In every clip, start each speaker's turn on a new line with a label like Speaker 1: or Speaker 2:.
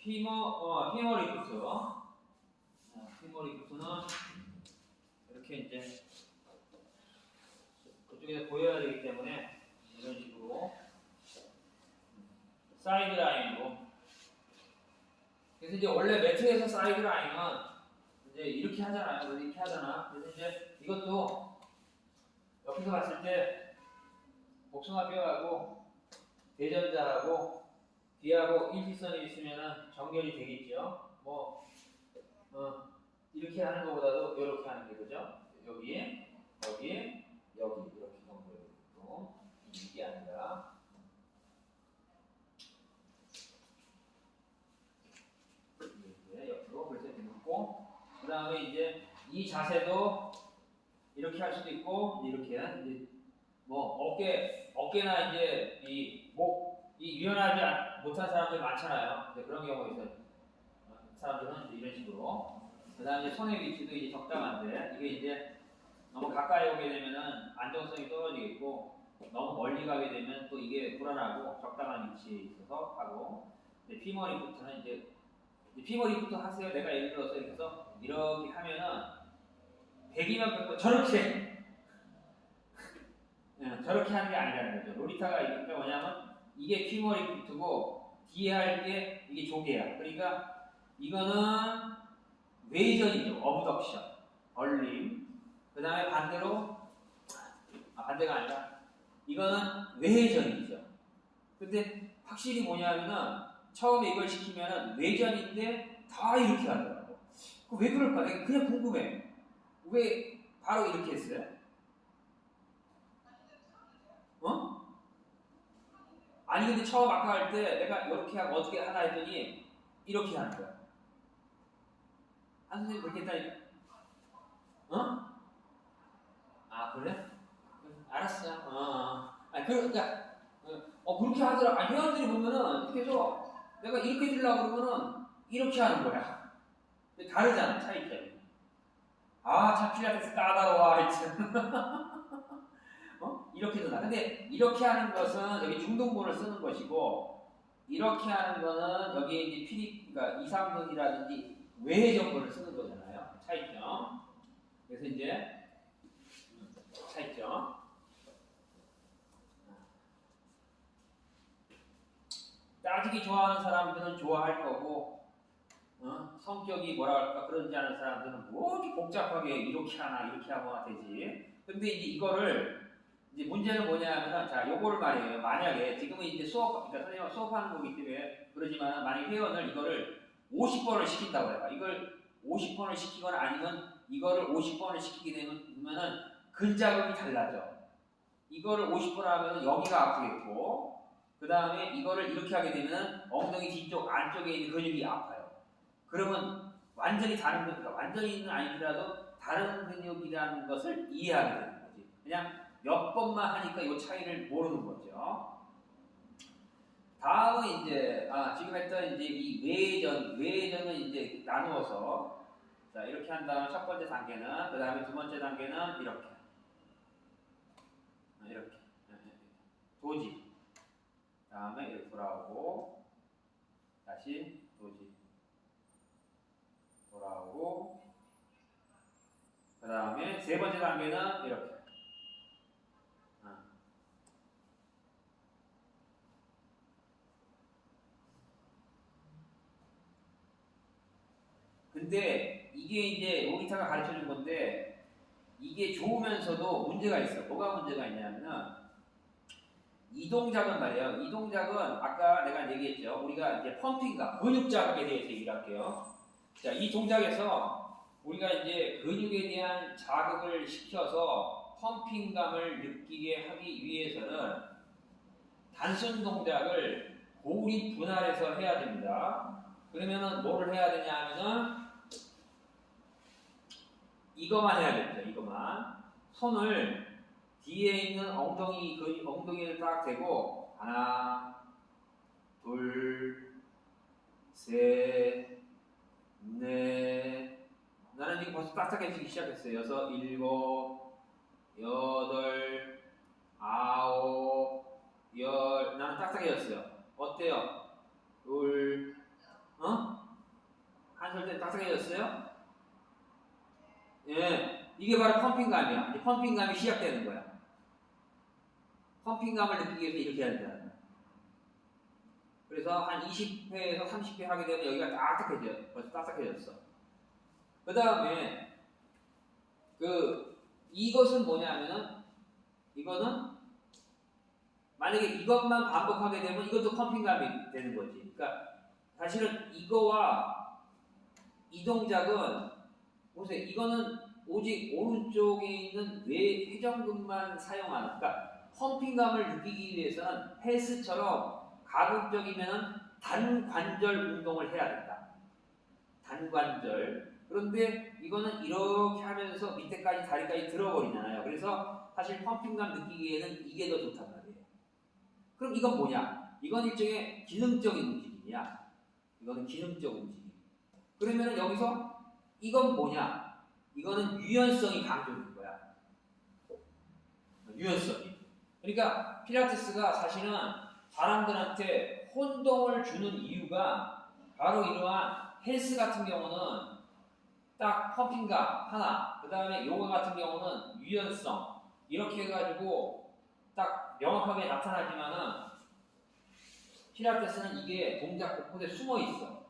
Speaker 1: 피머 리프트. 피머 리프트는 이렇게 이제 그쪽에서 보여야 되기 때문에 이런 식으로 사이드 라인으로. 그래서 이제 원래 매트에서 사이드 라인은 이제 이렇게 하잖아요. 그래서 이렇게 하잖아. 그래서 이제 이것도 옆에서 봤을 때 복숭아뼈하고 대전자하고 뒤하고 일직선이 있으면은 정렬이 되겠죠. 이렇게 하는 것보다도 이렇게 하는 게 그죠? 여기, 여기, 여기 이렇게 정렬되고 이게 아니라 이렇게 옆으로 그래서 묶고 그 다음에 이제 이 자세도 이렇게 할 수도 있고 이렇게 이제 어깨나 이제 이 유연하지 못한 사람들 많잖아요. 그런 경우가 있어요. 사람들은 이제 이런 식으로. 그 다음에 손의 위치도 이제 적당한데, 이게 이제 너무 가까이 오게 되면은 안정성이 떨어지겠고, 너무 멀리 가게 되면 또 이게 불안하고 적당한 위치에 있어서 하고, 피머 리프트는 이제 피머 리프트 하세요. 내가 예를 들어서 이렇게 해서 이렇게 하면은 100이면 100 저렇게 하는 게 아니라는 거죠. 로리타가 그러니까 뭐냐면 이게 피머 리프트고 뒤에 할 게 이게 조개야. 그러니까 이거는 웨이전이죠. 어브덕션, 벌림. 그 다음에 반대로 반대가 아니라 이거는 외회전이죠. 근데 확실히 뭐냐면은 처음에 이걸 시키면은 외전인데 다 이렇게 하더라고. 왜 그럴까? 내가 그냥 궁금해. 왜 바로 이렇게 했어요? 아니 근데 처음 아까 할 때 내가 이렇게 하고 어떻게 하나 했더니 이렇게 하는 거야. 한 선생님 그렇게 했다니까. 그래? 알았어. 그러니까 그렇게 하더라. 회원들이 보면은 이렇게 해서 내가 이렇게 해주려고 그러면은 이렇게 하는 거야. 근데 다르잖아, 차이점이. 참 필라테스 까다로워, 하여튼. 이렇게도 나. 근데 이렇게 하는 것은 여기 중동본을 쓰는 것이고, 이렇게 하는 거는 여기에 이제 그러니까 2, 3분이라든지 외회 정보를 쓰는 거잖아요. 차이점. 그래서 이제 차이점. 따지기 좋아하는 사람들은 좋아할 거고, 성격이 뭐라 할까 그러지 않은 사람들은 뭐 이렇게 복잡하게 이렇게 하나 이렇게 하면 되지. 근데 이제 이거를 이제 문제는 뭐냐면은 자 요거를 말이에요. 만약에 지금은 이제 그러니까 선생님은 수업하는 거기 때문에 그러지만 만약 회원을 이거를 50번을 시킨다고 해봐. 이걸 50번을 시키거나 아니면 이거를 50번을 시키게 되면은 근자극이 달라져. 이거를 50번 하면 여기가 아프겠고, 그 다음에 이거를 이렇게 하게 되면 엉덩이 뒤쪽 안쪽에 있는 근육이 아파요. 그러면 완전히 다른 근육이니까 완전히는 아니더라도 다른 근육이라는 것을 이해하게 되는 거지. 그냥 몇 번만 하니까 이 차이를 모르는 거죠. 다음은 이제 지금 했던 이제 이 외전은 이제 나누어서 자 이렇게 한 다음 첫 번째 단계는 그 다음에 두 번째 단계는 이렇게 도지. 다음에 이렇게 돌아오고 다시 도지 돌아오고 그 다음에 세 번째 단계는 이렇게 근데 이게 이제 오기타가 가르쳐준 건데 이게 좋으면서도 문제가 있어. 뭐가 문제가 있냐면은 이 동작은 말이에요. 이 동작은 아까 내가 얘기했죠. 우리가 이제 펌핑과 근육 자극에 대해서 얘기를 할게요. 자, 이 동작에서 우리가 이제 근육에 대한 자극을 시켜서 펌핑감을 느끼게 하기 위해서는 단순 동작을 고리 분할해서 해야 됩니다. 그러면은 뭐를 해야 되냐 하면은 이거만 해야 됩니다. 이거만. 손을 뒤에 있는 엉덩이를 딱 대고 하나, 둘, 셋, 넷. 나는 지금 벌써 딱딱해지기 시작했어요. 6, 7, 8, 9, 10. 나는 딱딱해졌어요. 어때요? 둘, 펌핑감이야. 이제 펌핑감이 시작되는 거야. 펌핑감을 느끼기 위해서 이렇게 해야 된다. 그래서 한 20회에서 30회 하게 되면 여기가 딱딱해져요. 벌써 딱딱해졌어. 그 다음에 이것은 뭐냐면은 이거는 만약에 이것만 반복하게 되면 이것도 펌핑감이 되는 거지. 그러니까 사실은 이거와 이 동작은 보세요. 이거는 오직 오른쪽에 있는 회전근만 사용하는, 그러니까 펌핑감을 느끼기 위해서는 헬스처럼 가급적이면 단관절 운동을 해야 된다. 단관절. 그런데 이거는 이렇게 하면서 밑에까지 다리까지 들어버리잖아요. 그래서 사실 펌핑감 느끼기에는 이게 더 좋단 말이에요. 그럼 이건 뭐냐? 이건 일종의 기능적인 움직임이야. 이거는 기능적 움직임. 그러면 여기서 이건 뭐냐? 이거는 유연성이 강조된 거야. 유연성이. 그러니까 필라테스가 사실은 사람들한테 혼동을 주는 이유가 바로 이러한 헬스 같은 경우는 딱 펌핑감 하나, 그 다음에 요가 같은 경우는 유연성 이렇게 해가지고 딱 명확하게 나타나지만은 필라테스는 이게 동작 곳곳에 숨어 있어.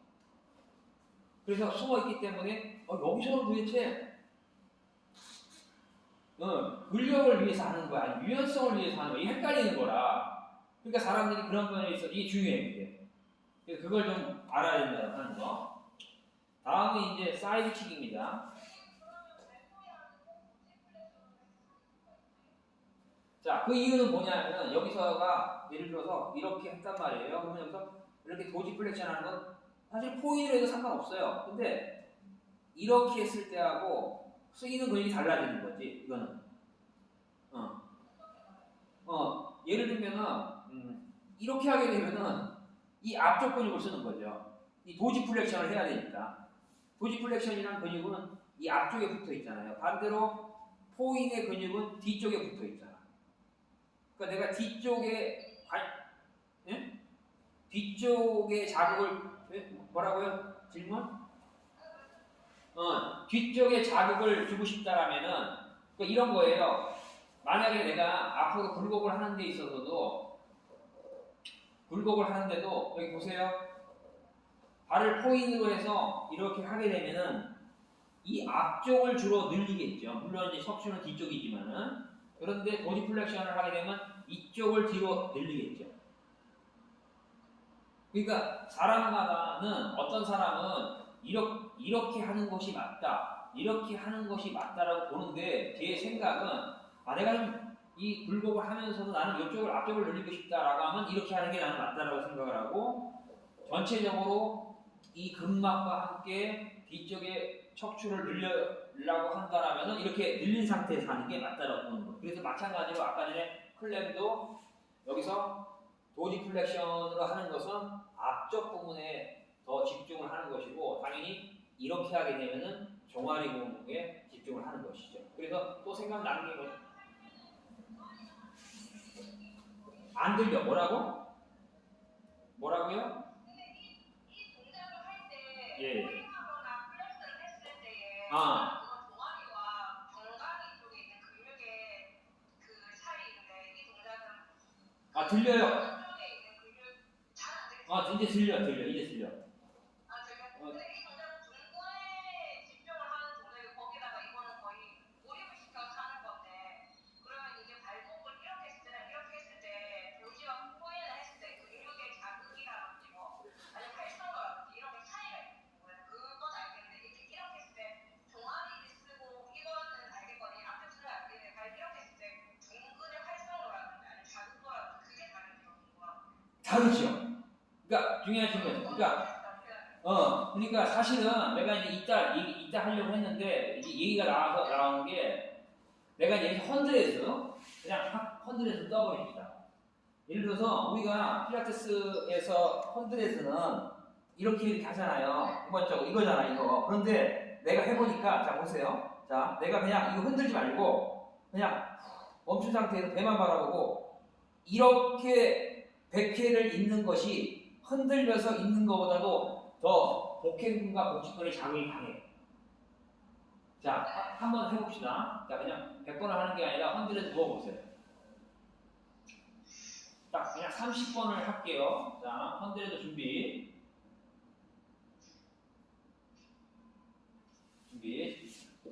Speaker 1: 그래서 숨어 있기 때문에 여기서는 도대체 근력을 위해서 하는 거야, 유연성을 위해서 하는 거야, 이게 헷갈리는 거라. 그러니까 사람들이 그런 면에 있어 이게 중요해. 이게. 그래서 그걸 좀 알아야 된다는 거. 다음은 이제 사이드킥입니다. 자, 그 이유는 뭐냐면 여기서가 예를 들어서 이렇게 했단 말이에요. 그러면 여기서 이렇게 도지 플렉션 하는 건 사실 포인으로 해도 상관없어요. 근데 이렇게 했을 때하고 쓰이는 근육이 달라지는 거지. 이거는 예를 들면은 이렇게 하게 되면은 이 앞쪽 근육을 쓰는 거죠. 이 도지 플렉션을 해야 되니까. 도지 플렉션이라는 근육은 이 앞쪽에 붙어 있잖아요. 반대로 포인의 근육은 뒤쪽에 붙어 있잖아. 그러니까 내가 뒤쪽에 자극을 뭐라고요? 질문? 뒤쪽에 자극을 주고 싶다라면은 그러니까 이런 거예요. 만약에 내가 앞으로 굴곡을 하는 데 있어서도 굴곡을 하는데도 여기 보세요. 발을 포인으로 해서 이렇게 하게 되면은 이 앞쪽을 주로 늘리겠죠. 물론 이제 척추는 뒤쪽이지만은 그런데 보디 플렉션을 하게 되면 이쪽을 뒤로 늘리겠죠. 그러니까 사람마다는 어떤 사람은 이렇게 하는 것이 맞다, 이렇게 하는 것이 맞다라고 보는데 제 생각은 내가 이 굴곡을 하면서도 나는 이쪽을 앞쪽을 늘리고 싶다라고 하면 이렇게 하는 게 나는 맞다라고 생각을 하고 전체적으로 이 근막과 함께 뒤쪽에 척추를 늘리려고 한다라면 이렇게 늘린 상태에서 하는 게 맞다라고 보는 거예요. 그래서 마찬가지로 아까 전에 클램도 여기서 도지 플렉션으로 하는 것은 앞쪽 부분에 더 집중을 하는 것이고 당연히 이렇게 하게 되면은 종아리 근육에 집중을 하는 것이죠. 그래서 또 생각나는 게 뭐죠? 안 들려. 뭐라고? 뭐라고요? 예. 들려요. 이제 들려. 이제 들려. 다르죠. 그러니까 중요한 질문이죠. 그러니까 사실은 내가 이제 이따 하려고 했는데 이제 얘기가 나오는 게 내가 이제 헌드레스 떠버립니다. 예를 들어서 우리가 필라테스에서 헌드레스는 이렇게 하잖아요. 이거잖아 이거. 그런데 내가 해보니까 자 보세요. 자 내가 그냥 이거 흔들지 말고 그냥 멈춘 상태에서 배만 바라보고 이렇게 백회를 잇는 것이 흔들면서 잇는 것보다도 더 복행근과 복직근의 자극이 강해. 자, 한번 해봅시다. 자, 그냥 100번을 하는 게 아니라 헌드레드 누워보세요. 딱 그냥 30번을 할게요. 자, 헌드레드 준비.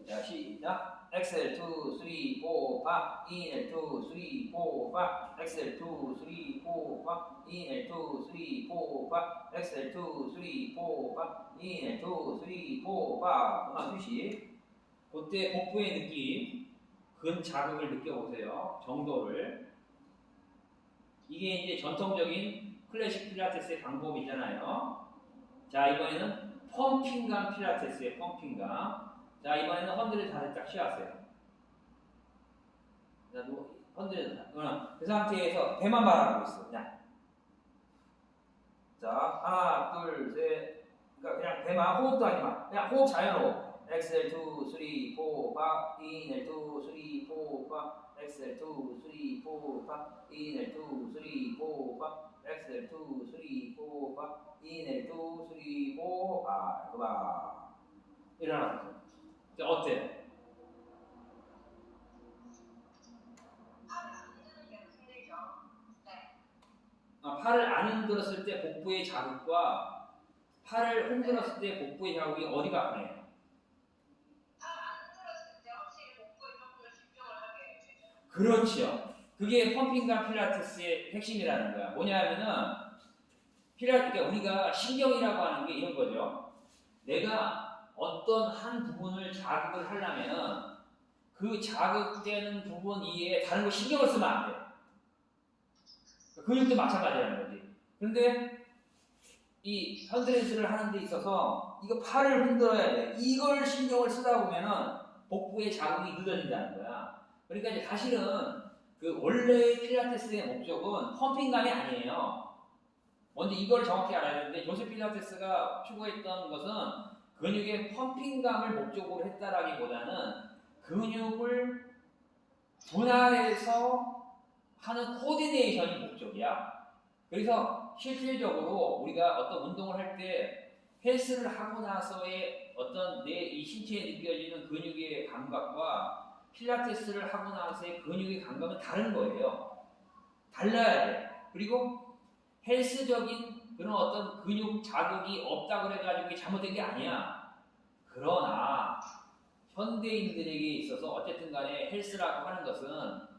Speaker 1: 자, 시작. 엑셀 2, 3, 4, 5, 인엘 2, 3, 4, 5, 엑셀 2, 3, 4, 5, 인엘 2, 3, 4, 5, 엑셀 2, 3, 4, 5, 인엘 2, 3, 4, 5. 그만 휴식. 그때 복부의 느낌, 근 자극을 느껴보세요. 정도를. 이게 이제 전통적인 클래식 필라테스의 방법이잖아요. 자, 이번에는 펌핑감 필라테스의 펌핑감. 자, 이번에는 헌드레드 다시 딱 쉬었어요. 자, 헌드레드. 그 상태에서 배만 바라보고 있어. 그냥. 자, 하나, 둘, 셋. 그러니까 그냥 배만 호흡도 하지 마. 그냥 호흡 자연호흡. 엑셀 2, 3, 4, 5, 인엘 2, 3, 4, 5, 엑셀 2, 3, 4, 5, 인엘 2, 3, 4, 5, 엑셀 2, 3, 4, 5, 인엘 2, 3, 4, 그만. 일어나세요. 자, 어때요? 팔을 안 흔들었을 때 복부의 자극과 팔을 흔들었을 때 복부의 자극이 어디가 아프네요? 그렇죠. 그게 펌핑감 필라테스의 핵심이라는 거야. 뭐냐면은 그러니까 우리가 신경이라고 하는 게 이런 거죠. 내가 어떤 한 부분을 자극을 하려면은 그 자극되는 부분 이외에 다른 거 신경을 쓰면 안 돼. 근육도 마찬가지라는 거지. 그런데 이 헌드레스를 하는 데 있어서 이거 팔을 흔들어야 돼. 이걸 신경을 쓰다 보면은 복부의 자극이 늦어진다는 거야. 그러니까 이제 사실은 그 원래 필라테스의 목적은 펌핑감이 아니에요. 먼저 이걸 정확히 알아야 되는데 조세 필라테스가 추구했던 것은 근육의 펌핑감을 목적으로 했다라기보다는 근육을 분할해서 하는 코디네이션이 목적이야. 그래서 실질적으로 우리가 어떤 운동을 할 때 헬스를 하고 나서의 어떤 내 이 신체에 느껴지는 근육의 감각과 필라테스를 하고 나서의 근육의 감각은 다른 거예요. 달라야 돼. 그리고 헬스적인 그런 어떤 근육 자극이 없다 그래가지고 잘못된 게 아니야. 그러나 현대인들에게 있어서 어쨌든 간에 헬스라고 하는 것은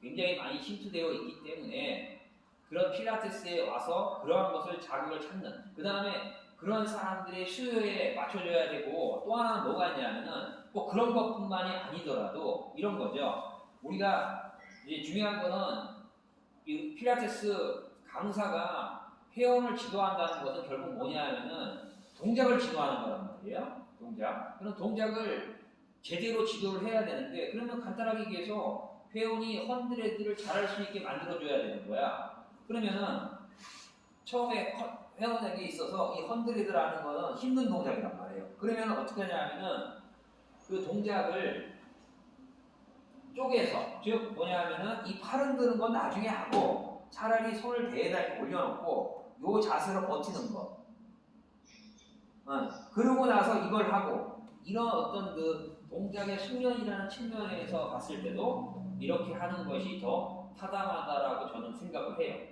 Speaker 1: 굉장히 많이 침투되어 있기 때문에 그런 필라테스에 와서 그러한 것을 자극을 찾는 그 다음에 그런 사람들의 수요에 맞춰줘야 되고 또 하나는 뭐가 있냐면은 꼭 그런 것뿐만이 아니더라도 이런 거죠. 우리가 이제 중요한 거는 이 필라테스 강사가 회원을 지도한다는 것은 결국 뭐냐면은 동작을 지도하는 거란 말이에요. 동작. 그런 동작을 제대로 지도를 해야 되는데 그러면 간단하게 얘기해서 회원이 헌드레드를 잘할 수 있게 만들어줘야 되는 거야. 그러면은 처음에 회원에게 있어서 이 헌드레드라는 거는 힘든 동작이란 말이에요. 그러면 어떻게 하냐면은 그 동작을 쪼개서 즉 뭐냐면은 이 팔 흔드는 건 나중에 하고 차라리 손을 배에다 이렇게 올려놓고 요 자세로 버티는 거. 그러고 나서 이걸 하고 이런 어떤 그 동작의 숙련이라는 측면에서 봤을 때도 이렇게 하는 것이 더 타당하다라고 저는 생각을 해요.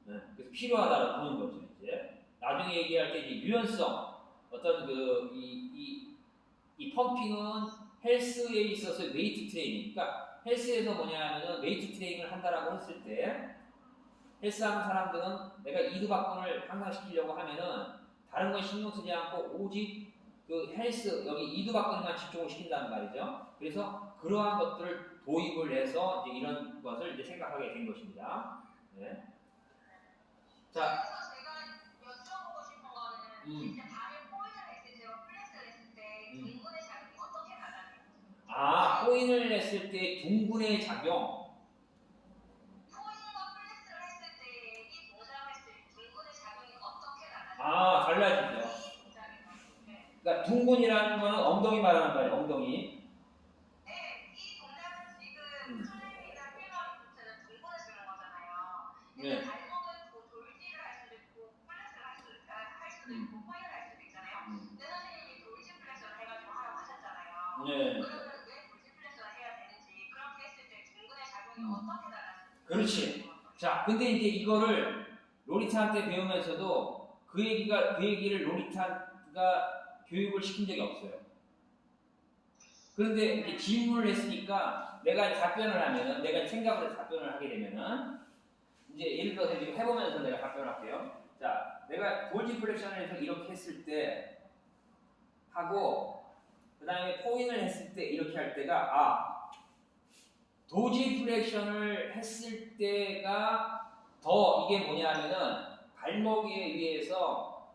Speaker 1: 그래서 필요하다고 보는 거죠. 이제 나중에 얘기할 때 이제 유연성 어떤 그 이 펌핑은 헬스에 있어서 웨이트 트레이닝. 그러니까 헬스에서 뭐냐면은 웨이트 트레이닝을 한다라고 했을 때 헬스하는 사람들은 내가 이두박근을 향상시키려고 하면은 다른 건 신경 쓰지 않고 오직 그 헬스 여기 이두박근에만 집중을 시킨다는 말이죠. 그래서 그러한 것들을 도입을 해서 이제 이런 것을 이제 생각하게 된 것입니다. 네. 자, 제가 여쭤보고 싶은 거는 이제 발을 포인을 했을 때, 플렉스를 했을 때 둥근의 작용이 어떻게 달라져요? 포인을 했을 때 둥근의 작용. 달라지죠. 그러니까 둥근이라는 거는 엉덩이 말하는 거예요. 엉덩이. 네, 이 동작은 지금 클램이나 필러리 부츠는 둥근을 쓰는 거잖아요. 근데 발목은 돌지를 할 수도 있고 플렉스를 할 수도 있고 포인을 할 수도 있잖아요. 근데 선생님이 돌지 플렉스를 해가지고 하라고 하셨잖아요. 그렇지. 자, 근데 이제 이거를 로리타한테 배우면서도 그 얘기를 로리타가 교육을 시킨 적이 없어요. 그런데 이제 질문을 했으니까 내가 답변을 하면은, 내가 생각을 해서 답변을 하게 되면은, 이제 예를 들어서 지금 해보면서 내가 답변을 할게요. 자, 내가 돌지 플렉션을 해서 이렇게 했을 때 하고, 그 다음에 포인을 했을 때 이렇게 할 때가, 도지 플렉션을 했을 때가 더 이게 뭐냐면은 발목에 의해서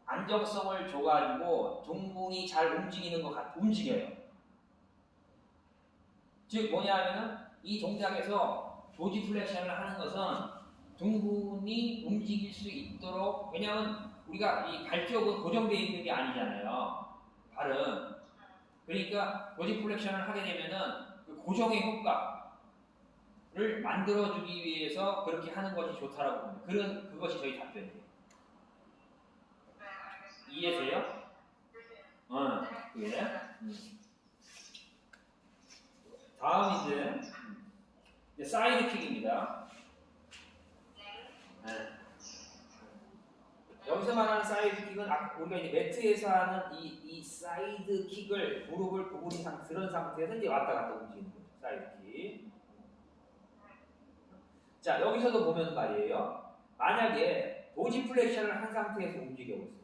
Speaker 1: 안정성을 줘가지고 둥근이 잘 움직이는 것 움직여요. 즉 뭐냐면은 이 동작에서 도지 플렉션을 하는 것은 둥근이 움직일 수 있도록, 왜냐하면 우리가 이 발 쪽은 고정되어 있는 게 아니잖아요. 발은. 그러니까 도지 플렉션을 하게 되면은 그 고정의 효과를 만들어주기 위해서 그렇게 하는 것이 좋다라고 봅니다. 그것이 저희 답변이에요. 이해되세요? 그게. 다음 이제 사이드킥입니다. 네. 여기서 말하는 사이드킥은 우리가 이제 매트에서 하는 이 사이드킥을 무릎을 구부린 그런 상태에서 이제 왔다 갔다 움직이는 거죠. 사이드킥. 자, 여기서도 보면 말이에요. 만약에 도지 플렉션을 한 상태에서 움직여 보세요.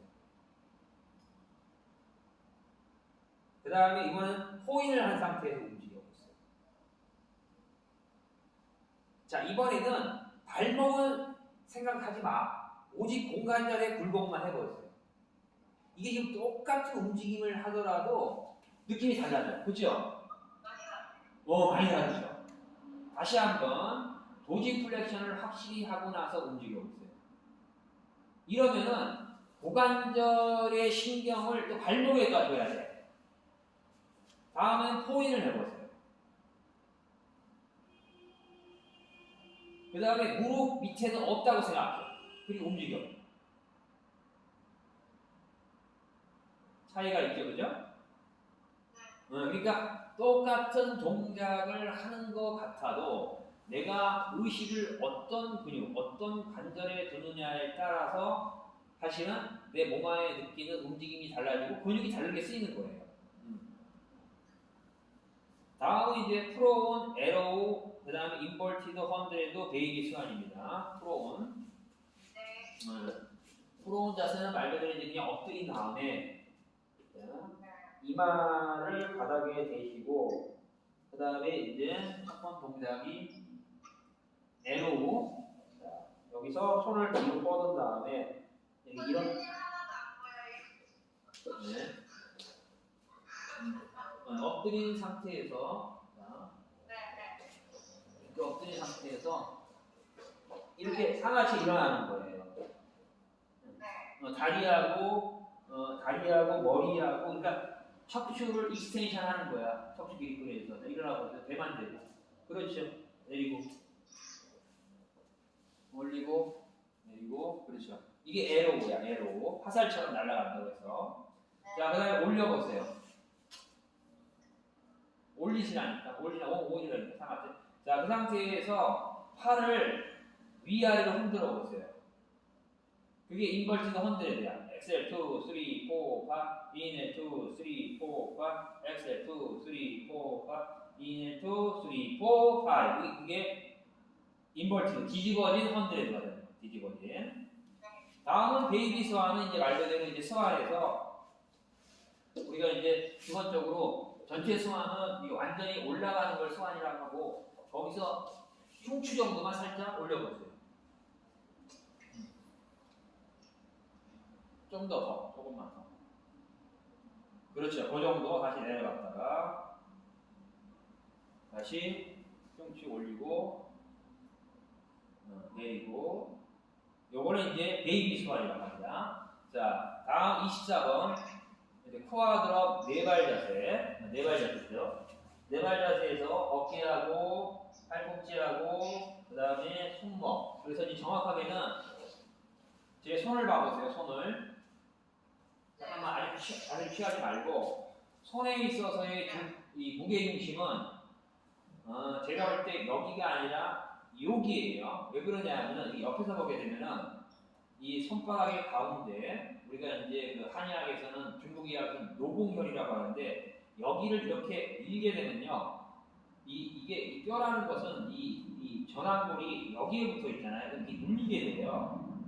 Speaker 1: 그 다음에 이번엔 포인을 한 상태에서 움직여 보세요. 자, 이번에는 발목은 생각하지 마. 오직 공간전의 굴곡만 해보세요. 이게 지금 똑같은 움직임을 하더라도 느낌이 달라져요. 그죠? 많이 다르죠. 다시 한번 도지 플렉션을 확실히 하고 나서 움직여 보세요. 이러면은 고관절의 신경을 또 발목에다 줘야 돼. 다음엔 포인을 해보세요. 그 다음에 무릎 밑에는 없다고 생각해. 그리고 움직여. 차이가 있죠, 그죠? 그러니까 똑같은 동작을 하는 것 같아도 내가 의식을 어떤 근육, 어떤 관절에 두느냐에 따라서 사실은 내 몸 안에 느끼는 움직임이 달라지고 근육이 다르게 쓰이는 거예요. 다음은 이제 프로온, 에로우, 그 다음에 인버티드 헌드레드 베이비 스완입니다. 프로온. 프로온 자세는 말 그대로 이제 그냥 엎드린 다음에 이마를 바닥에 대시고, 그 다음에 이제 첫 번째 동작이 에로우. 여기서 손을 뒤로 뻗은 다음에 이런 엎드린 상태에서 이렇게 엎드린 상태에서 이렇게 상하시 일어나는 거예요. 다리하고 머리하고, 그러니까 척추를 익스텐션 하는 거야. 척추 기립근에서 일어나고 배만 대고, 그렇죠. 내리고 올리고 내리고, 그렇죠. 이게 에로우야. 에로우. 화살처럼 날아간다고 해서. 자, 그 다음에 올려보세요. 올리시라니까. 올리라니까. 상하죠. 자, 그 상태에서 팔을 위아래로 흔들어 보세요. 그게 인버티드 헌드레드야. 엑셀 2, 3, 4, 5, 인헬 2, 3, 4, 5, 엑셀 2, 3, 4, 5, 인헬 2, 3, 4, 5. 그게 인버티드, 뒤집어진 헌드레드가 되는 거예요. 뒤집어진. 다음은 베이비 스완은 이제 말 그대로 이제 스완에서 우리가 이제 기본적으로 전체 스완은 이게 완전히 올라가는 걸 스완이라고 하고, 거기서 흉추 정도만 살짝 올려보세요. 좀 더, 조금만 더. 그렇죠. 그 정도 다시 내려갔다가 다시 흉추 올리고 내리고. 요거는 이제 베이비 스완이라고 합니다. 자, 다음 24번 이제 쿼드럽 네발 자세. 네발 자세죠. 네발 자세에서 어깨하고 팔꿈치하고 그 다음에 손목. 그래서 이제 정확하게는 제 손을 봐보세요. 손을. 잠깐만, 아직 취하지 말고, 손에 있어서의 이 무게중심은 제가 볼 때 여기가 아니라 여기예요. 왜 그러냐면은 옆에서 보게 되면은 이 손가락의 가운데 우리가 이제 그 한의학에서는 중국의학은 노공혈이라고 하는데 여기를 이렇게 밀게 되면요. 이게 이 뼈라는 것은 이 전완골이 여기에 붙어 있잖아요. 이렇게 눌리게 돼요.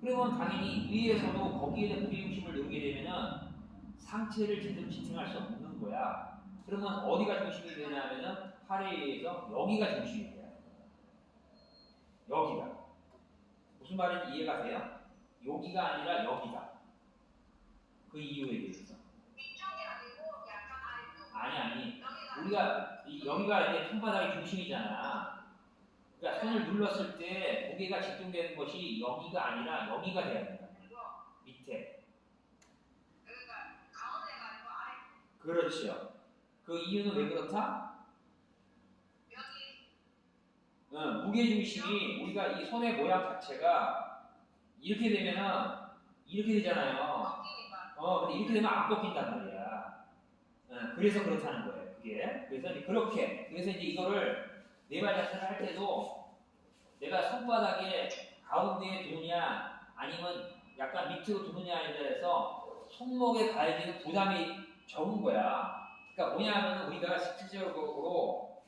Speaker 1: 그러면 당연히 위에서도 거기에 대한 무게중심을 누르게 되면은 상체를 제대로 지탱할 수 없는 거야. 그러면 어디가 중심이 되냐면은 팔에 의해서 여기가 중심이 돼요. 여기가. 무슨 말인지 이해가 돼요? 여기가 아니라 여기다. 그 이유에 대해서.
Speaker 2: 위쪽이 아니고 약간 아래쪽.
Speaker 1: 아니. 우리가 여기가 이제 손바닥의 중심이잖아. 그러니까 손을 눌렀을 때 무게가 집중되는 것이 여기가 아니라 여기가 돼야 된다. 밑에.
Speaker 2: 그러니까 가운데가 아니고 아래.
Speaker 1: 그렇죠. 그 이유는 왜 그렇다?
Speaker 2: 여기.
Speaker 1: 무게 중심이 우리가 이 손의 모양 자체가 이렇게 되면은 이렇게 되잖아요. 근데 이렇게 되면 안 꺾인단 말이야. 그래서 그렇다는 거예요. 그게. 그래서 이제 그렇게. 그래서 이제 이거를 네발 자세를 할 때도 내가 손바닥에 가운데에 두느냐 아니면 약간 밑으로 두느냐에 대해서 손목에 가해지는 부담이 적은 거야. 그러니까 뭐냐면 우리가 실질적으로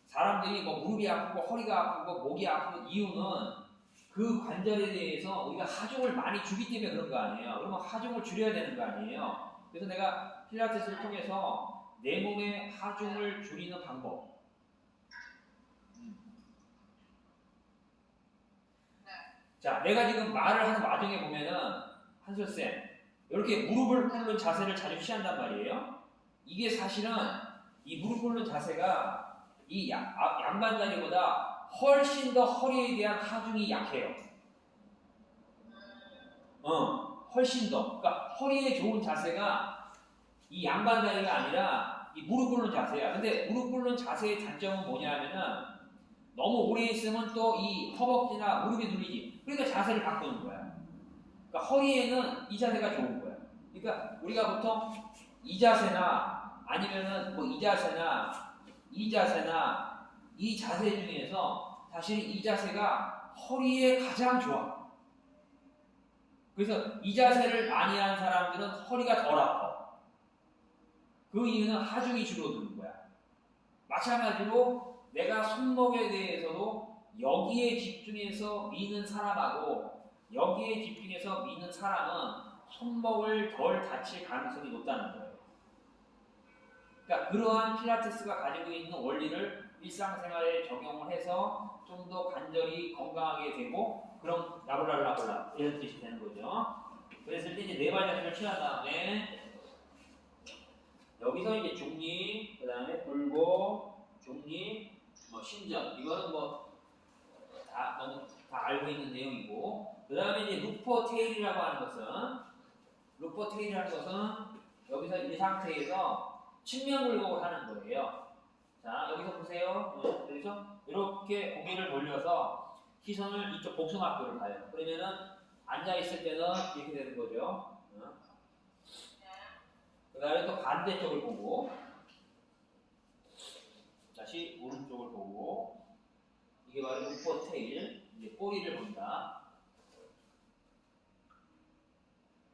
Speaker 1: 사람들이 뭐 무릎이 아프고 허리가 아프고 목이 아픈 이유는 그 관절에 대해서 우리가 하중을 많이 주기 때문에 그런 거 아니에요. 그러면 하중을 줄여야 되는 거 아니에요. 그래서 내가 필라테스를 통해서 내 몸의 하중을 줄이는 방법. 자, 내가 지금 말을 하는 와중에 보면은 한솔쌤 이렇게 무릎을 꿇는 자세를 자주 취한단 말이에요. 이게 사실은 이 무릎 꿇는 자세가 이 양반다리보다 훨씬 더 허리에 대한 하중이 약해요. 훨씬 더. 그러니까 허리에 좋은 자세가 이 양반다리가 아니라 이 무릎 꿇는 자세야. 근데 무릎 꿇는 자세의 단점은 뭐냐면은 너무 오래 있으면 또 이 허벅지나 무릎이 눌리지. 그러니까 자세를 바꾸는 거야. 그러니까 허리에는 이 자세가 좋은 거야. 그러니까 우리가 보통 이 자세나 아니면은 뭐 이 자세나 이 자세나 이 자세 중에서 사실 이 자세가 허리에 가장 좋아. 그래서 이 자세를 많이 한 사람들은 허리가 덜 아파. 그 이유는 하중이 줄어드는 거야. 마찬가지로 내가 손목에 대해서도 여기에 집중해서 미는 사람하고 여기에 집중해서 미는 사람은 손목을 덜 다칠 가능성이 높다는 거예요. 그러니까 그러한 필라테스가 가지고 있는 원리를 일상생활에 적용을 해서 좀 더 관절이 건강하게 되고 그럼 라블라블라블라 이런 뜻이 되는 거죠. 그랬을 때 이제 네 발 자세를 취한 다음에 여기서 이제 중립, 그 다음에 돌고 중립, 뭐 신전 이거는 뭐 다 알고 있는 내용이고 그 다음에 이제 루퍼 테일이라고 하는 것은 여기서 이 상태에서 측면 굴곡을 하는 거예요. 자, 여기서 보세요. 여기서 이렇게 고개를 돌려서 시선을 이쪽 복숭아뼈를 봐요. 그러면은 앉아있을 때는 이렇게 되는 거죠. 그 다음에 또 반대쪽을 보고 다시 오른쪽을 보고 이게 바로 루퍼 테일, 이제 꼬리를 본다.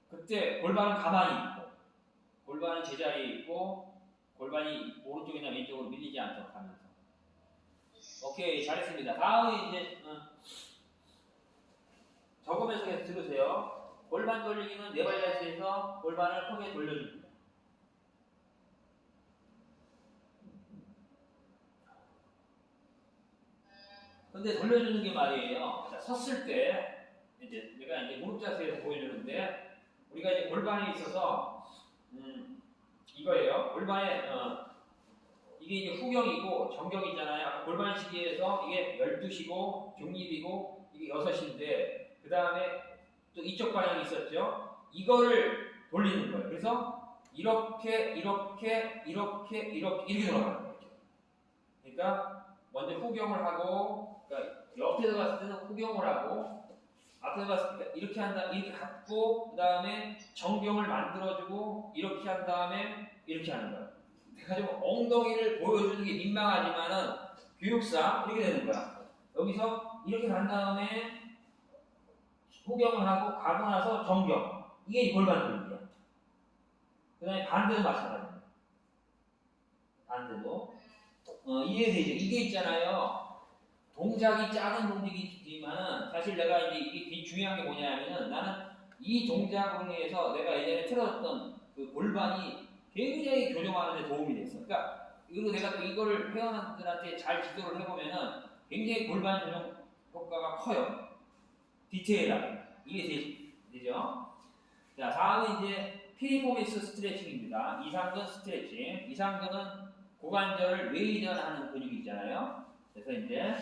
Speaker 1: 그때 골반은 가만히 있고 골반은 제자리에 있고 골반이 오른쪽이나 왼쪽으로 밀리지 않도록 하면서. 오케이, 잘했습니다. 다음에 이제 적으면서 계속 들으세요. 골반 돌리기는 네 발 자세에서 골반을 크게 돌려줍니다. 근데 돌려주는 게 말이에요. 자, 섰을 때 이제 내가 이제 무릎 자세에서 보여주는데 우리가 이제 골반에 있어서 이거예요. 골반에 이게 이제 후경이고 정경이잖아요. 아까 골반 시계에서 이게 12시고 중립이고 이게 6인데 그 다음에 또 이쪽 방향이 있었죠. 이거를 돌리는 거예요. 그래서 이렇게 돌아가는 거죠. 그러니까 먼저 후경을 하고 그러니까 옆에서 봤을 때는 후경을 하고 앞에서 봤을 때 이렇게 한다 이렇게 갖고 그 다음에 정경을 만들어주고 이렇게 한 다음에 이렇게 하는 거예요. 그래가지고 엉덩이를 보여주는 게 민망하지만은 교육상 이렇게 되는 거야. 여기서 이렇게 간 다음에 후경을 하고 가고 나서 정경. 이게 골반 돌기야. 그 다음에 반대도 마찬가지야. 반대도. 이해되죠? 이게 있잖아요. 동작이 작은 동작이지만 사실 내가 이제 이게 중요한 게 뭐냐면은 나는 이 동작으로 인해서 내가 예전에 틀어졌던 그 골반이 굉장히 교정하는 데 도움이 됐어. 그러니까 그리고 내가 또 이거를 회원들한테 잘 지도를 해보면은 굉장히 골반 교정 효과가 커요. 디테일하게. 이게 되죠? 자, 다음은 이제 피리포미스 스트레칭입니다. 이상근 스트레칭. 이상근은 고관절을 외이전하는 근육이 있잖아요. 그래서 이제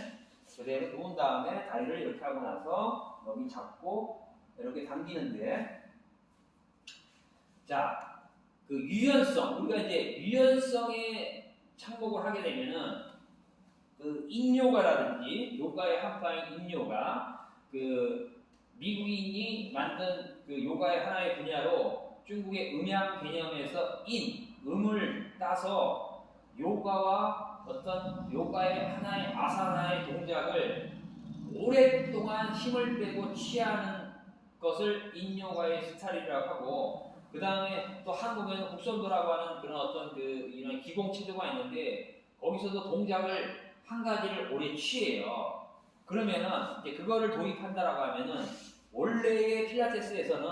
Speaker 1: 그대로 누운 다음에 다리를 이렇게 하고 나서 여기 잡고 이렇게 당기는데, 자, 그 유연성, 우리가 이제 유연성에 착목을 하게 되면은 그 인요가라든지 요가의 한파인 인요가 그 미국인이 만든 그 요가의 하나의 분야로 중국의 음양 개념에서 음을 따서 요가와 어떤 요가의 하나의 아사나의 동작을 오랫동안 힘을 빼고 취하는 것을 인요가의 스타일이라고 하고, 그 다음에 또 한국에는 국선도라고 하는 그런 어떤 그 이런 기공 체조가 있는데 거기서도 동작을 한 가지를 오래 취해요. 그러면은 이제 그거를 도입한다라고 하면은 원래의 필라테스에서는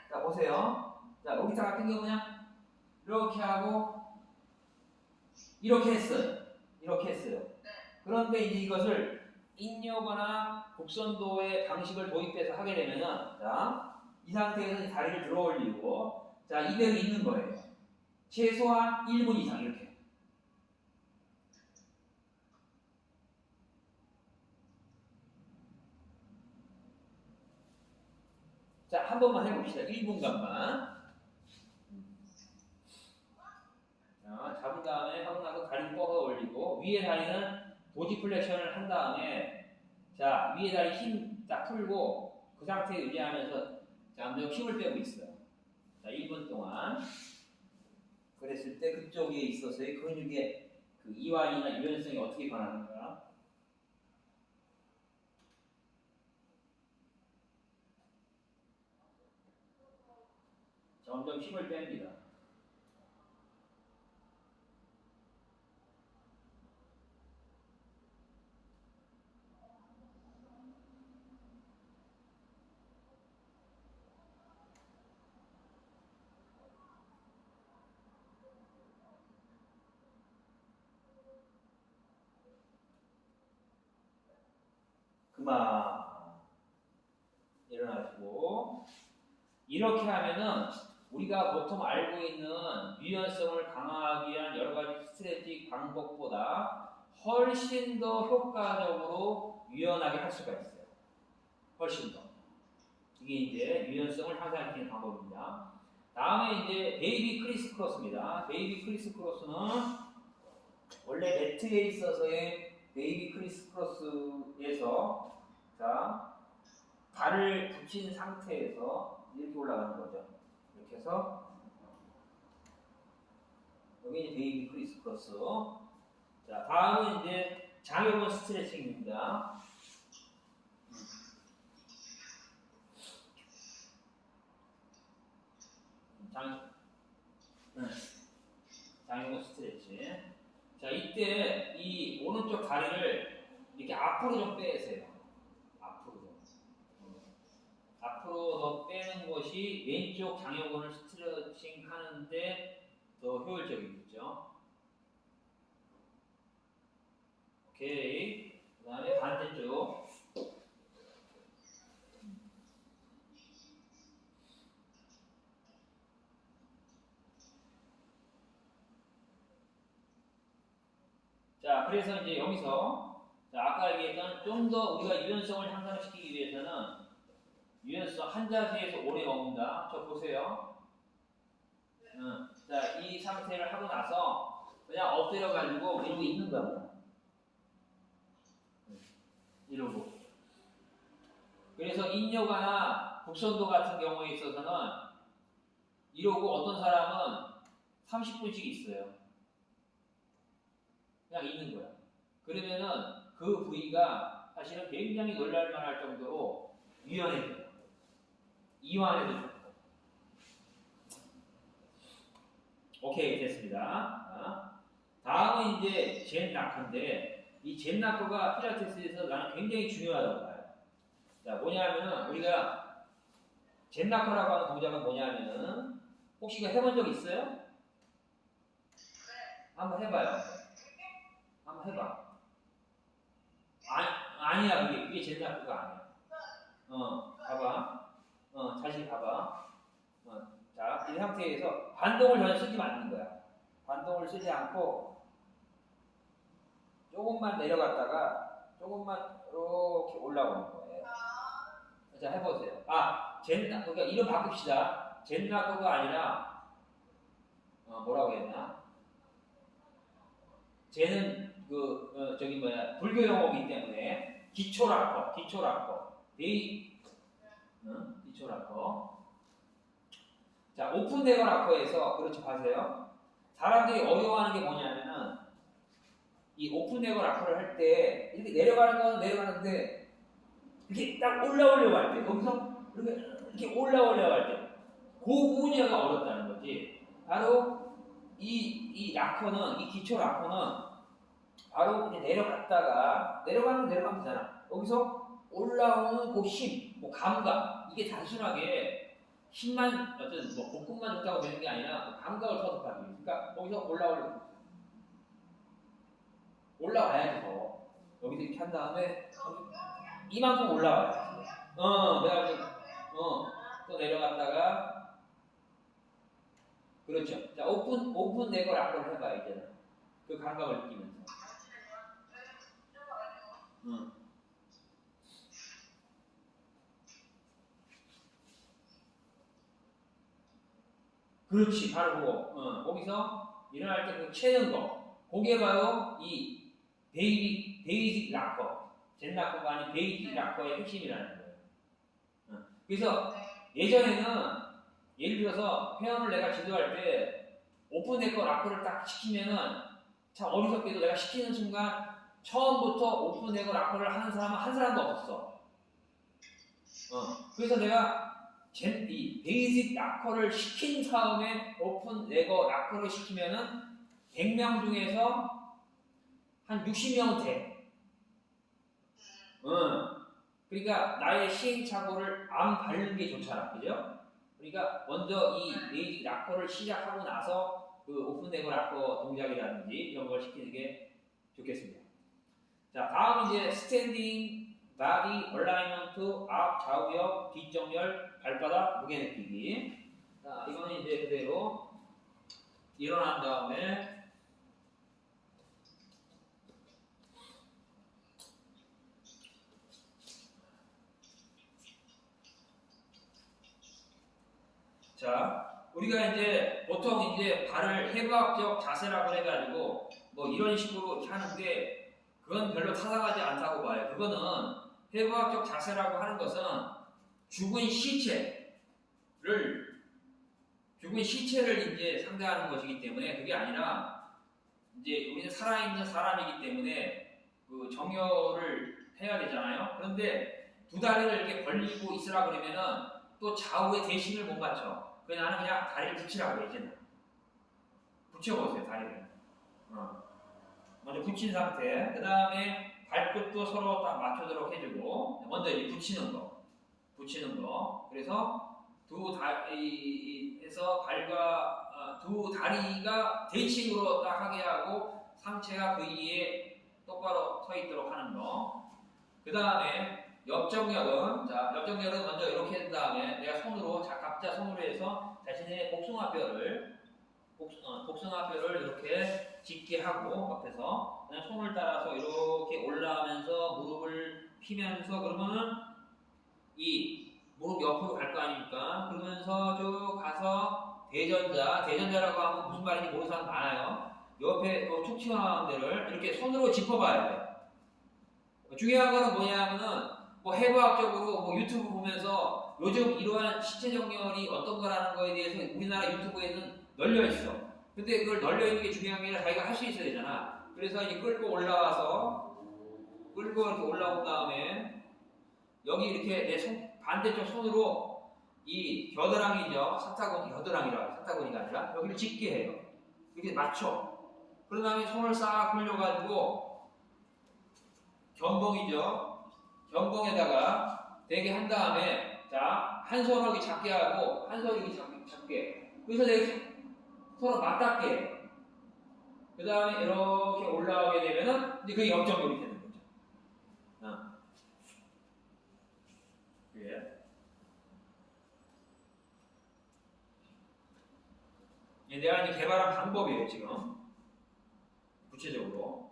Speaker 1: 자 보세요. 자 여기서 같은 경우는 이렇게 하고 이렇게 했어요. 이렇게 했어요. 그런데 이제 이것을 인요거나 곡선도의 방식을 도입해서 하게 되면은 자, 이 상태에서 다리를 들어 올리고 자, 이대로 있는 거예요. 최소한 1분 이상 이렇게. 자, 한 번만 해봅시다. 1분간만. 자, 잡은 다음에 하고 나서 다리 뻗어 올리고 위에 다리는 도지 플렉션을 한 다음에 자, 위에 다리 힘 딱 풀고 그 상태 유지하면서 자, 한번 힘을 빼고 있어요. 자, 1분 동안. 그랬을 때 그쪽에 있어서의 근육의 그 이완이나 유연성이 어떻게 변하는가? 점점 힘을 뺍니다. 그만 일어나시고 이렇게 하면은 우리가 보통 알고 있는 유연성을 강화하기 위한 여러 가지 스트레칭 방법보다 훨씬 더 효과적으로 유연하게 할 수가 있어요. 훨씬 더. 이게 이제 유연성을 향상시키는 방법입니다. 다음에 이제 베이비 크리스 크로스입니다. 베이비 크리스 크로스는 원래 매트에 있어서의 베이비 크리스 크로스에서 자 발을 붙인 상태에서 이렇게 올라가는 거죠. 이렇게 해서 여기 이제 베이비 크리스 크로스. 자 다음은 이제 장요근 스트레칭입니다. 장요근 스트레칭. 자 이때 이 오른쪽 다리를 이렇게 앞으로 좀 빼세요. 앞으로 더 빼는 것이 왼쪽 장요근을 스트레칭 하는데 더 효율적이겠죠. 오케이. 그 다음에 반대쪽. 자, 그래서 이제 여기서 자, 아까 얘기했던 좀 더 우리가 유연성을 향상시키기 위해서는 유연성 한 자세에서 오래 먹는다. 저 보세요. 자, 이 상태를 하고 나서 그냥 엎드려 가지고 이러고 있는 겁니다. 이러고. 그래서 인요가나 곡선도 같은 경우에 있어서는 이러고 어떤 사람은 30분씩 있어요. 그냥 있는 거야. 그러면은 그 부위가 사실은 굉장히 놀랄만할 정도로 유연해져요. 이완해도 좋고. 오케이, 됐습니다. 다음은 이제 젠 나크인데, 이 젠 나크가 필라테스에서 나는 굉장히 중요하다고 봐요. 자, 뭐냐면은 우리가 젠 나크라고 하는 동작은 뭐냐면은 혹시 이거 해본 적 있어요? 한번 해봐요. 한번 해봐. 아니야, 그게 젠 나크가 아니야. 봐봐. 자세히 봐봐. 자, 이 상태에서 반동을 전혀 쓰지 않는 거야. 반동을 쓰지 않고 조금만 내려갔다가 조금만 이렇게 올라오는 거예요. 자, 해보세요. 그러니까 이름 바꿉시다. 젠나크가 아니라 뭐라고 했나? 쟤는 불교 용어이기 때문에 기초라커. 기초라커. 자, 오픈 레거 라커에서 그렇지 봐세요. 사람들이 어려워하는 게 뭐냐면은 이 오픈 레거 라커를 할 때 이렇게 내려가는 건 내려가는데 이렇게 딱 올라오려고 할 때 여기서 이렇게 올라오려고 할 때 그 부분이가 어렵다는 거지. 바로 이 라커는 이 기초 라커는 바로 이렇게 내려가면 되잖아. 여기서 올라오는 그 힘, 그 감각 이게 단순하게 힘만 어떤 복근만 좋다고 되는 게 아니라 감각을 터득하기 위해. 그러니까 거기서 올라와야지 더. 여기서 이렇게 한 다음에 이만큼 올라와야지. 그래가지고 또 내려갔다가 그렇죠. 자, 오픈 레거 라커를 해봐 이제는 그 감각을 느끼면서. 그렇지, 바로 그거. 거기서 일어날 때 그 채는 거. 그게 바로 이 베이직 락커. 젠 락커가 아닌 베이직 락커의 핵심이라는 거예요. 그래서 예전에는 예를 들어서 회원을 내가 지도할 때 오픈 넥커 락커를 딱 시키면은 참 어리석게도 내가 시키는 순간 처음부터 오픈 넥커 락커를 하는 사람은 한 사람도 없었어. 그래서 내가 이 베이직 락커를 시킨 다음에 오픈 레거 락커를 시키면은 100명 중에서 한 60명은 돼. 그러니까 나의 시행착오를 안 밟는 게 좋잖아. 그죠? 그러니까 먼저 이 베이직 락커를 시작하고 나서 그 오픈 레거 락커 동작이라든지 이런 걸 시키는 게 좋겠습니다. 자, 다음 이제 스탠딩 바디 얼라이먼트 앞 좌우역 뒷정렬 발바닥 무게 느끼기. 자, 이거는 이제 그대로 일어난 다음에 자, 우리가 이제 보통 이제 발을 해부학적 자세라고 해가지고 뭐 이런 식으로 하는데 그건 별로 타당하지 않다고 봐요. 그거는 해부학적 자세라고 하는 것은 죽은 시체를 이제 상대하는 것이기 때문에 그게 아니라 이제 우리는 살아있는 사람이기 때문에 그 정혈을 해야 되잖아요. 그런데 두 다리를 이렇게 벌리고 있으라 그러면은 또 좌우의 대신을 못 맞춰. 그래서 나는 그냥 다리를 붙이라고 했잖아. 붙여보세요, 다리를. 먼저 붙인 상태. 그 다음에 발끝도 서로 딱 맞추도록 해주고 먼저 이 붙이는 거. 그래서 두 다리에서 두 다리가 대칭으로 딱 하게 하고 상체가 그 위에 똑바로 서 있도록 하는 거. 그 다음에 옆정렬은 먼저 이렇게 한 다음에 내가 각자 손으로 해서 자신의 복숭아뼈를 이렇게 짚게 하고 옆에서 그냥 손을 따라서 이렇게 올라가면서 무릎을 피면서 그러면은 이 무릎 옆으로 갈 거 아닙니까? 그러면서 쭉 가서 대전자라고 하면 무슨 말인지 모르는 사람 많아요. 옆에 툭 튀어나온 데를 이렇게 손으로 짚어봐야 돼요. 중요한 거는 뭐냐면은 뭐 해부학적으로 뭐 유튜브 보면서 요즘 이러한 시체 정렬이 어떤 거라는 거에 대해서 우리나라 유튜브에는 널려 있어. 근데 그걸 널려 있는 게 중요한 게 아니라 자기가 할 수 있어야 되잖아. 그래서 이제 끌고 올라와서 끌고 이렇게 올라온 다음에 여기 이렇게 내 반대쪽 손으로 이 겨드랑이죠. 사타구니, 겨드랑이라 사타구니가 아니라 여기를 짚게 해요. 이렇게 맞춰. 그런 다음에 손을 싹 굴려가지고 견봉이죠. 견봉에다가 대게 한 다음에 자, 한 손을 이렇게 잡게 하고 한 손을 이렇게 잡게. 그래서 이렇게 서로 맞닿게 해요. 그 다음에 이렇게 올라오게 되면은 이제 그게 역정력이 되는 거죠. 예. 내가 이제 개발한 방법이에요, 지금. 구체적으로.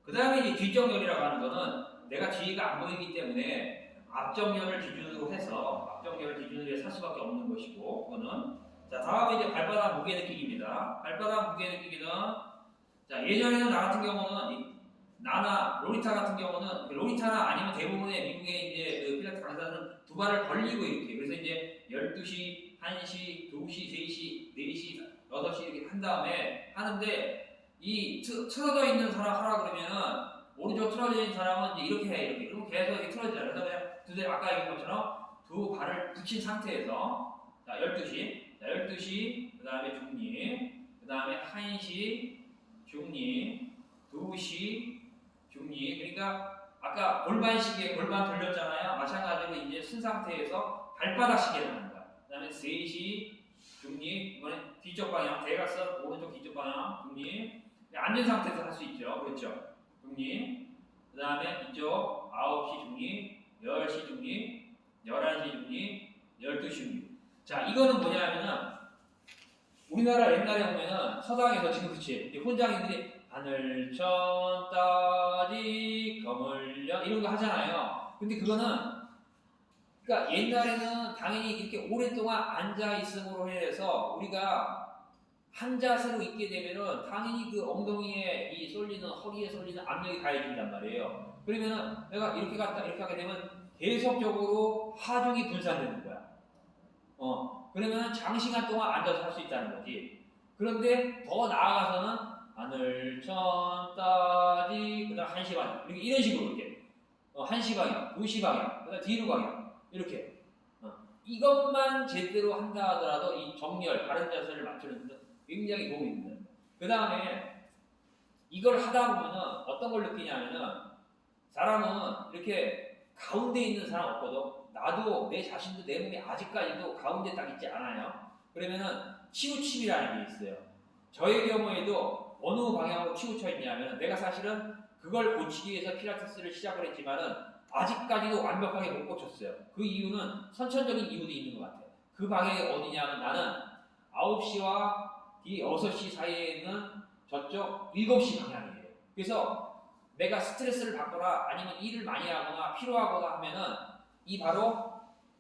Speaker 1: 그 다음에 이제 뒷정렬이라고 하는 거는 내가 뒤가 안 보이기 때문에 앞정렬을 기준으로 해서 할 수밖에 없는 것이고, 그거는. 자, 다음에 이제 발바닥 무게 느끼기입니다. 발바닥 무게 느끼기는, 자, 예전에는 나 같은 경우는, 나나 로리타 같은 경우는, 로리타나 아니면 대부분의 미국의 이제 그 필라테스 강사는 두 발을 벌리고 이렇게, 그래서 이제 12시, 1시, 2시, 3시, 4시, 6시 이렇게 한 다음에 하는데, 이 틀어져 있는 사람 하라 그러면은, 오른쪽 틀어져 있는 사람은 이제 이렇게 해, 이렇게. 그럼 계속 이렇게 틀어지잖아요. 그래서 그냥 두대 아까 얘기한 것처럼 두 발을 붙인 상태에서, 자, 12시, 자, 12시, 그 다음에 중립, 그 다음에 1시, 중립, 2시, 중립. 그러니까 아까 골반시계 골반 돌렸잖아요. 마찬가지로 이제 쓴 상태에서 발바닥 시계를 하는 거야. 그 다음에 3시, 중립, 이번에 뒤쪽 방향, 대각선 오른쪽 뒤쪽 방향, 중립. 앉은 상태에서 할 수 있죠. 그렇죠. 중립. 그 다음에 이쪽 9시 중립, 10시 중립, 11시 중립, 12시 중립. 자, 이거는 뭐냐면은 우리나라 옛날에 보면은 서당에서 지금 그치 혼장님들이 하늘천 따지 거물려 이런 거 하잖아요. 근데 그거는 그러니까 옛날에는 당연히 이렇게 오랫동안 앉아 있음으로 해서 우리가 한 자세로 있게 되면은 당연히 그 엉덩이에 이 쏠리는 허리에 쏠리는 압력이 가해진단 말이에요. 그러면은 내가 이렇게 갔다 이렇게 하게 되면 계속적으로 하중이 분산되는 거야. 그러면 장시간 동안 앉아서 할 수 있다는 거지. 그런데 더 나아가서는 하늘천 따지 그다음 1시 방향 이런 식으로 이렇게 1시 방향, 2시 방향, 그다음 뒤로 방향 이렇게 이것만 제대로 한다 하더라도 이 정렬, 바른 자세를 맞추는 데 굉장히 도움이 됩니다. 그 다음에 이걸 하다 보면은 어떤 걸 느끼냐면은 사람은 이렇게 가운데 있는 사람 없거든. 나도 내 자신도 내 몸이 아직까지도 가운데 딱 있지 않아요. 그러면은 치우침이라는 게 있어요. 저의 경우에도 어느 방향으로 치우쳐 있냐면 내가 사실은 그걸 고치기 위해서 필라테스를 시작을 했지만은 아직까지도 완벽하게 못 고쳤어요. 그 이유는 선천적인 이유도 있는 것 같아요. 그 방향이 어디냐면 나는 9시와 이 6시 사이에 있는 저쪽 7시 방향이에요. 그래서 내가 스트레스를 받거나 아니면 일을 많이 하거나 피로하거나 하면은 이 바로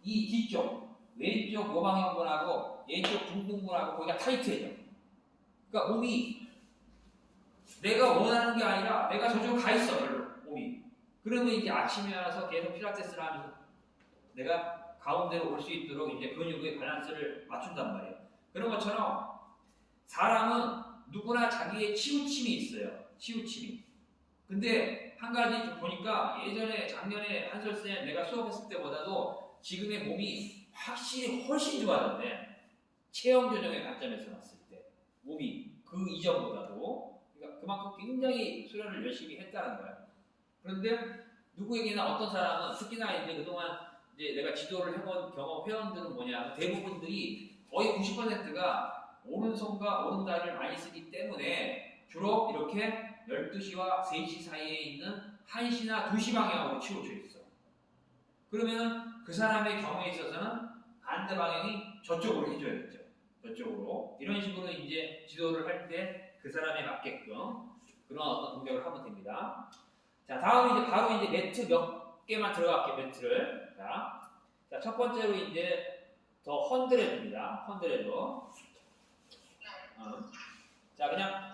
Speaker 1: 이 뒤쪽 왼쪽 요방형근하고 왼쪽 중둔근하고 거기가 타이트해져. 그러니까 몸이 내가 원하는 게 아니라 내가 저쪽으로 가 있어 별로 몸이. 그러면 이제 아침에 와서 계속 필라테스를 하면서 내가 가운데로 올 수 있도록 이제 근육의 밸런스를 맞춘단 말이에요. 그런 것처럼 사람은 누구나 자기의 치우침이 있어요. 치우침이. 근데 한 가지 좀 보니까 예전에 작년에 한설쌤 내가 수업했을 때보다도 지금의 몸이 확실히 훨씬 좋아졌네. 체형 조정의 관점에서 봤을 때 몸이 그 이전보다도 그러니까 그만큼 굉장히 수련을 열심히 했다는 거야. 그런데 누구에게나 어떤 사람은 특히나 이제 그동안 이제 내가 지도를 해본 경험 회원들은 뭐냐 대부분들이 거의 90%가 오른손과 오른다리를 많이 쓰기 때문에 주로 이렇게 12시와 3시 사이에 있는 1시나 2시 방향으로 치우쳐 있어. 그러면 그 사람의 경우에 있어서는 반대 방향이 저쪽으로 해줘야겠죠. 저쪽으로. 이런 식으로 이제 지도를 할 때 그 사람에 맞게끔 그런 어떤 동작을 하면 됩니다. 자, 다음은 이제 바로 이제 매트 몇 개만 들어갈게요, 매트를. 자, 첫 번째로 이제 더 헌드레드입니다. 헌드레드. 자, 그냥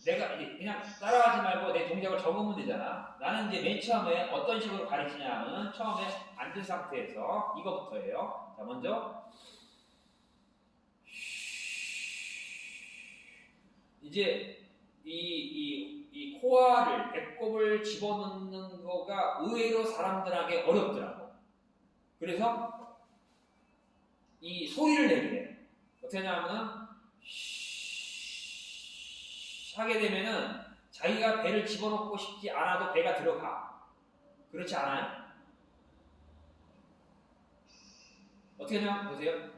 Speaker 1: 내가 이제 그냥 따라하지 말고 내 동작을 적으면 되잖아. 나는 이제 맨 처음에 어떤 식으로 가르치냐면 처음에 앉은 상태에서 이거부터예요. 자, 먼저 이제 이 코아를 배꼽을 집어넣는 거가 의외로 사람들에게 어렵더라고. 그래서 이 소리를 내게 돼. 어떻게 하냐면은 하게 되면은 자기가 배를 집어넣고 싶지 않아도 배가 들어가. 그렇지 않아요? 어떻게 하냐 보세요.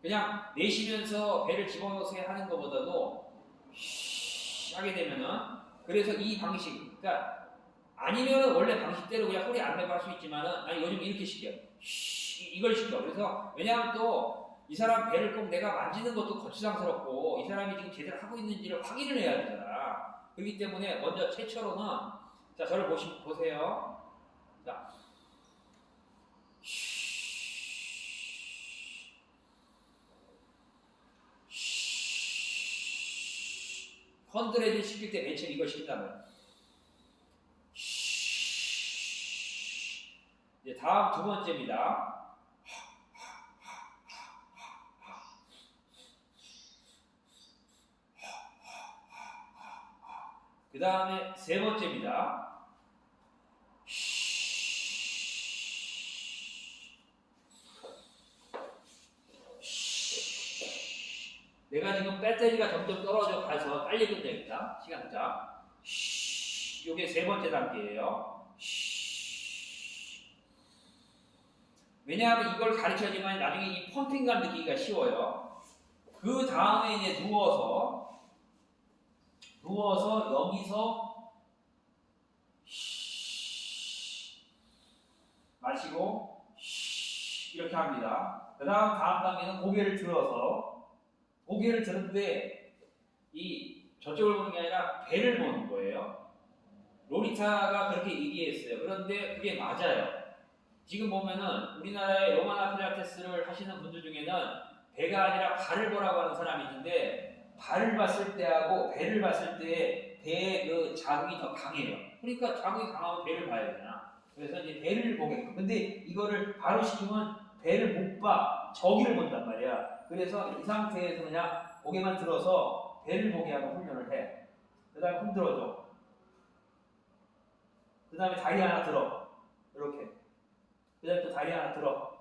Speaker 1: 그냥 내쉬면서 배를 집어넣어서 하는 것보다도 하게 되면은 그래서 이 방식, 그러니까 아니면은 원래 방식대로 그냥 소리 안 내고 할 수 있지만은 아니 요즘 이렇게 시켜. 이걸 시켜. 그래서 왜냐하면 또 이 사람 배를 꼭 내가 만지는 것도 거추장스럽고 이 사람이 지금 제대로 하고 있는지를 확인을 해야 되잖아. 그렇기 때문에 먼저 최초로는 자 저를 보세요. 자 헌드레드 시킬 때 맨 처음 이걸 시킨다면 이제 다음 두 번째입니다. 그 다음에 세 번째입니다. 내가 지금 배터리가 점점 떨어져 가서 빨리 끝내겠다. 시간 자. 이게 세 번째 단계예요. 왜냐하면 이걸 가르쳐야지만 나중에 이 펌핑감 느끼기가 쉬워요. 그 다음에 이제 누워서 여기서 마시고 이렇게 합니다. 그 다음 단계는 고개를 들었는데 이 저쪽을 보는 게 아니라 배를 보는 거예요. 로리타가 그렇게 얘기했어요. 그런데 그게 맞아요. 지금 보면은 우리나라의 로마나 필라테스를 하시는 분들 중에는 배가 아니라 발을 보라고 하는 사람이 있는데 발을 봤을 때하고 배를 봤을 때 배의 그 자극이 더 강해요. 그러니까 자극이 강하면 배를 봐야 되나. 그래서 이제 배를 보게끔. 근데 이거를 바로 시키면 배를 못 봐. 저기를 본단 말이야. 그래서 이 상태에서 그냥 고개만 들어서 배를 보게 하고 훈련을 해. 그 다음에 흔들어줘. 그 다음에 다리 하나 들어. 이렇게. 그 다음에 또 다리 하나 들어.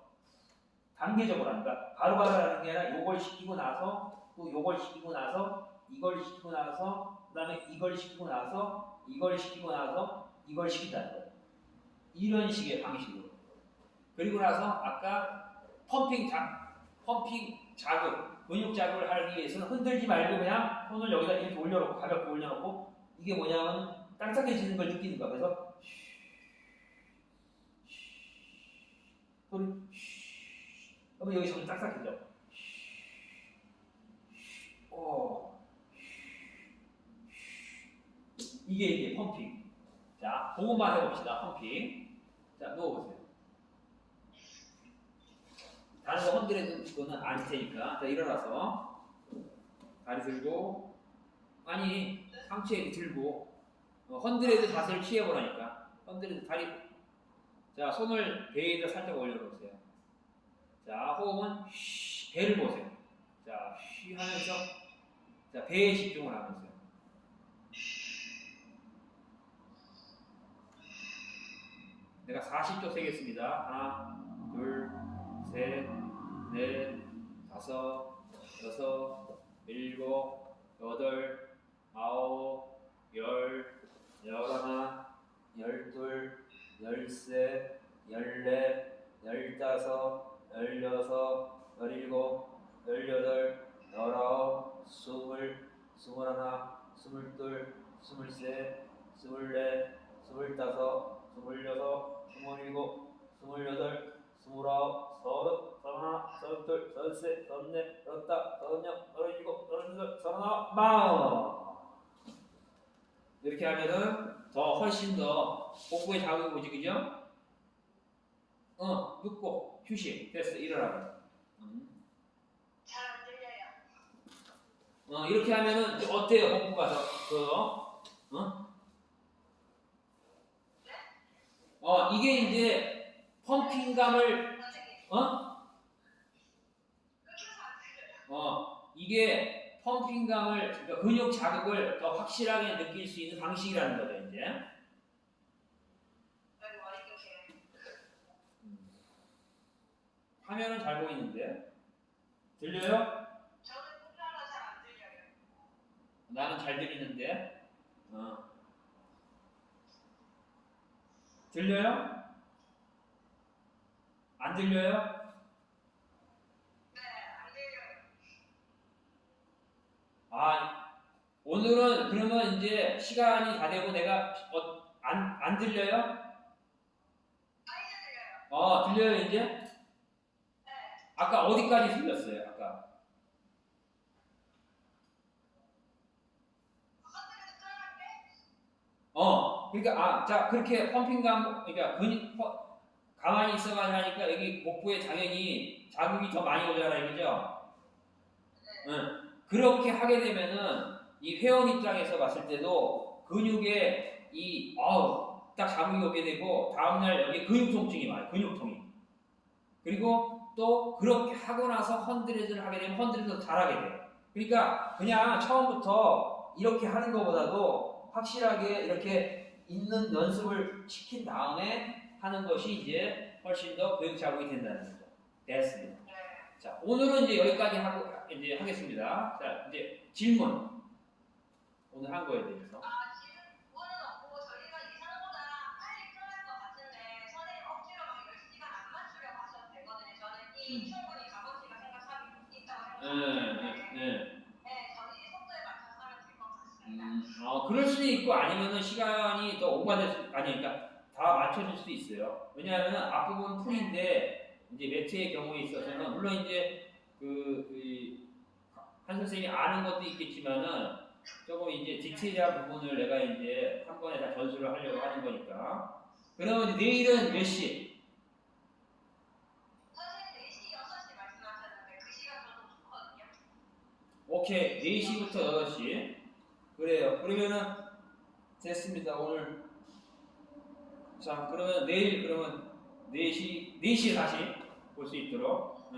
Speaker 1: 단계적으로 하니까 바로바로 하는 게 아니라 요걸 시키고 나서 또 요걸 시키고 나서 이걸 시키고 나서 그 다음에 이걸 시키고 나서 이걸 시키고 나서 이걸 시킨다는 거예요. 이런 식의 방식으로. 그리고 나서 아까 펌핑 자극, 근육 자극을 하기 위해서는 흔들지 말고 그냥 손을 여기다 이렇게 올려놓고 가볍게 올려놓고 이게 뭐냐면 딱딱해지는 걸 느끼는 거야. 그래서 소리 그러면 여기 점점 딱딱해져. 이게 펌핑. 자, 그것만 해봅시다. 펌핑. 자, 누워보세요. 다른 거 흔들어주는 거는 아닐 테니까. 자, 일어나서 다리 들고 아니 상체 들고 헌드레드 자세를 취해보라니까. 헌드레드 다리 자 손을 배에다 살짝 올려놓으세요. 자 호흡은 배를 보세요. 자 쉬 하면서 자 배에 집중을 하면서요. 내가 40초 세겠습니다. 하나 둘 셋 넷 다섯 여섯 일곱 여덟 아홉 열 열하나 열둘 열셋 열넷 열다섯 열여섯 열일곱 열여덟 열아홉 스물 스물하나 스물둘 스물셋 스물넷 스물다섯 스물여섯 스물일곱 스물여덟 스물아홉 서른 서른하나 서른둘 서른셋 서른넷 서른다 서른여 서른일곱 서른여덟 서른아홉 마흔 이렇게 하면은 더 훨씬 더 복부에 자극이 오지 그죠? 눕고 휴식 됐어 일어나고
Speaker 2: 잘 안 들려요.
Speaker 1: 이렇게 하면은 이제 어때요 복부가 이게 이제 펌핑감을
Speaker 2: 선생님. 끊겨서 안
Speaker 1: 이게 펌핑감을, 그러니까 근육 자극을 더 확실하게 느낄 수 있는 방식이라는 거죠, 이제. 화면은 잘 보이는데. 들려요?
Speaker 2: 저는 혼자라 잘 안 들려요.
Speaker 1: 나는 잘 들리는데. 들려요? 안 들려요?
Speaker 2: 네, 안 들려요.
Speaker 1: 오늘은 그러면 이제 시간이 다 되고 내가 안 들려요?
Speaker 2: 이제 들려요.
Speaker 1: 들려요 이제?
Speaker 2: 네.
Speaker 1: 아까 어디까지 들렸어요? 아까.
Speaker 2: 하늘에서 떠나는데?
Speaker 1: 그러니까 자 그렇게 펌핑감, 그러니까 가만히 있어가지고 하니까 여기 복부에 당연히 자극이 더 많이 오잖아요, 그죠? 응. 그렇게 하게 되면은 이 회원 입장에서 봤을 때도 근육에 딱 자극이 오게 되고 다음날 여기 근육 통증이 와요, 근육통이. 그리고 또 그렇게 하고 나서 헌드레드를 하게 되면 헌드레드 잘하게 돼요. 그러니까 그냥 처음부터 이렇게 하는 것보다도 확실하게 이렇게 있는 연습을 시킨 다음에 하는 것이 이제 훨씬 더 근육 자극이 된다는 거죠. 됐습니다. 자, 오늘은 이제 여기까지 이제 하겠습니다. 자, 이제 질문. 오늘 한 거에 대해서.
Speaker 2: 질문은 없고 저희가 예상보다 빨리 끝날 것 같은데 선생님 억지로 막 10시간 안 맞추려고 하셔도 되거든요. 저는 충분히 값어치가 있다고 생각하는데 저희 속도에 맞춰서 하면 될 것 같습니다.
Speaker 1: 그럴 수도 있고 아니면은 시간이 더 그러니까 다 맞춰질 수도 있어요. 왜냐하면 앞부분 풀인데 이제 매트의 경우에 있어서는 물론 이제 한 선생님이 아는 것도 있겠지만은 조금 이제 디테일한 부분을 내가 이제 한 번에 다 전수를 하려고 하는 거니까. 그러면 이제 내일은 몇 시?
Speaker 2: 선생님 4시, 6시 말씀하셨는데 그 시간 저도 좋거든요.
Speaker 1: 오케이, 4시부터 6시. 그래요. 그러면은 됐습니다. 오늘. 자, 그러면 내일 그러면 4시에 다시 볼 수 있도록.